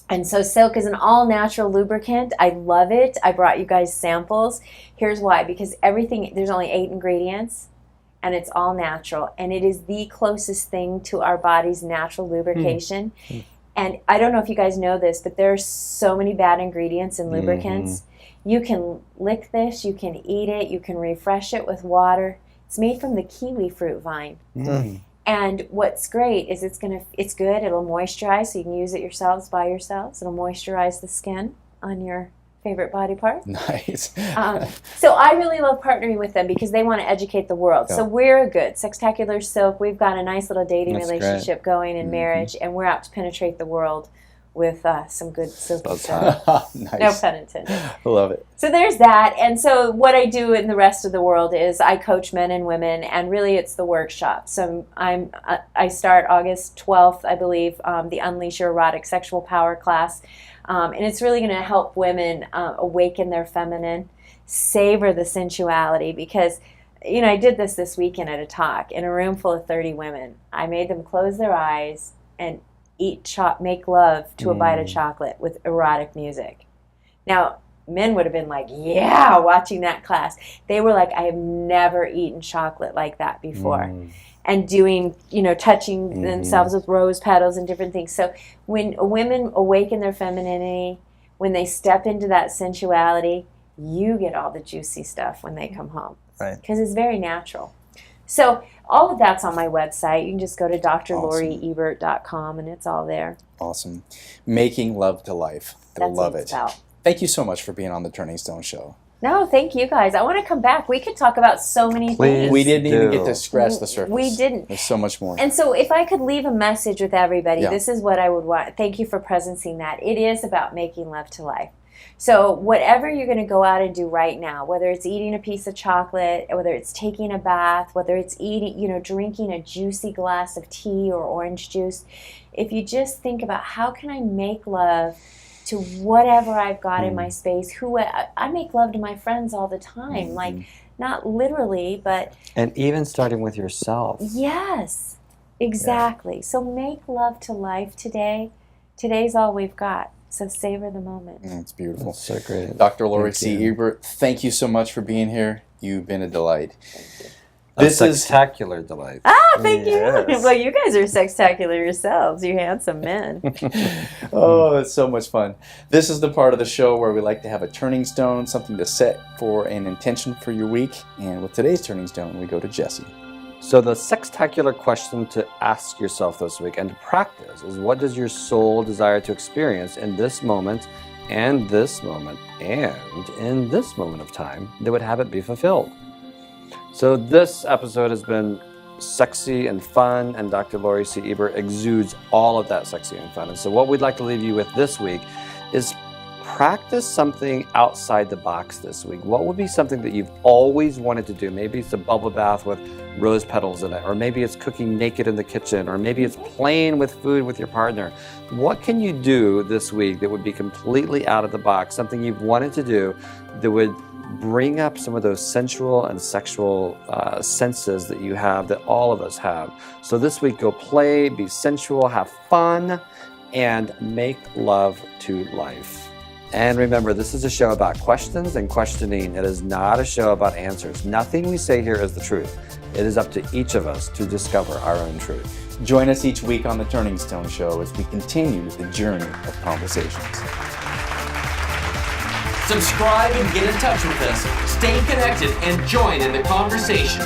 And so Silk is an all-natural lubricant. I love it. I brought you guys samples. Here's why. Because everything, there's only 8 ingredients, and it's all natural. And it is the closest thing to our body's natural lubrication. And I don't know if you guys know this, but there are so many bad ingredients in lubricants. You can lick this, you can eat it, you can refresh it with water. It's made from the kiwi fruit vine. And what's great is it's good, it'll moisturize, so you can use it yourselves by yourselves. It'll moisturize the skin on your favorite body part. Nice. So I really love partnering with them because they want to educate the world. So we're good. Sextacular Silk, we've got a nice little dating relationship going in marriage, and we're out to penetrate the world with some good silky stuff. Nice. No pun intended. I love it. So there's that. And so what I do in the rest of the world is I coach men and women, and really it's the workshop. So I start August 12th, I believe, the Unleash Your Erotic Sexual Power class. And it's really going to help women awaken their feminine, savor the sensuality, because I did this weekend at a talk in a room full of 30 women. I made them close their eyes and make love to a bite of chocolate with erotic music. Now, men would have been like, yeah, watching that class. They were like, I have never eaten chocolate like that before. And doing, touching themselves with rose petals and different things. So when women awaken their femininity, when they step into that sensuality, you get all the juicy stuff when they come home. Right. Because it's very natural. So all of that's on my website. You can just go to drloriebert.com and it's all there. Awesome. Making love to life. I love it. About. Thank you so much for being on the Turning Stone Show. No, thank you guys. I want to come back. We could talk about so many things. We didn't even get to scratch the surface. We didn't. There's so much more. And so if I could leave a message with everybody, this is what I would want. Thank you for presencing that. It is about making love to life. So whatever you're going to go out and do right now, whether it's eating a piece of chocolate, whether it's taking a bath, whether it's eating, drinking a juicy glass of tea or orange juice, if you just think about how can I make love to whatever I've got in my space, I make love to my friends all the time, like not literally, but... And even starting with yourself. Yes, exactly. Yeah. So make love to life today. Today's all we've got. So savor the moment. It's beautiful. That's so great. Dr. Lori C. Ebert, thank you so much for being here. You've been a delight. This is Sextacular delight. Thank you. Yes. Well, you guys are sextacular yourselves, you handsome men. Oh, it's so much fun. This is the part of the show where we like to have a turning stone, something to set for an intention for your week. And with today's turning stone, we go to Jesse. So the sextacular question to ask yourself this week and to practice is, what does your soul desire to experience in this moment and this moment and in this moment of time that would have it be fulfilled? So this episode has been sexy and fun, and Dr. Lori C. Ebert exudes all of that sexy and fun. And so what we'd like to leave you with this week is practice something outside the box this week. What would be something that you've always wanted to do? Maybe it's a bubble bath with rose petals in it, or maybe it's cooking naked in the kitchen, or maybe it's playing with food with your partner. What can you do this week that would be completely out of the box, something you've wanted to do that would bring up some of those sensual and sexual senses that you have, that all of us have? So this week, go play, be sensual, have fun, and make love to life. And remember, this is a show about questions and questioning. It is not a show about answers. Nothing we say here is the truth. It is up to each of us to discover our own truth. Join us each week on The Turning Stone Show as we continue the journey of conversations. Subscribe and get in touch with us. Stay connected and join in the conversation.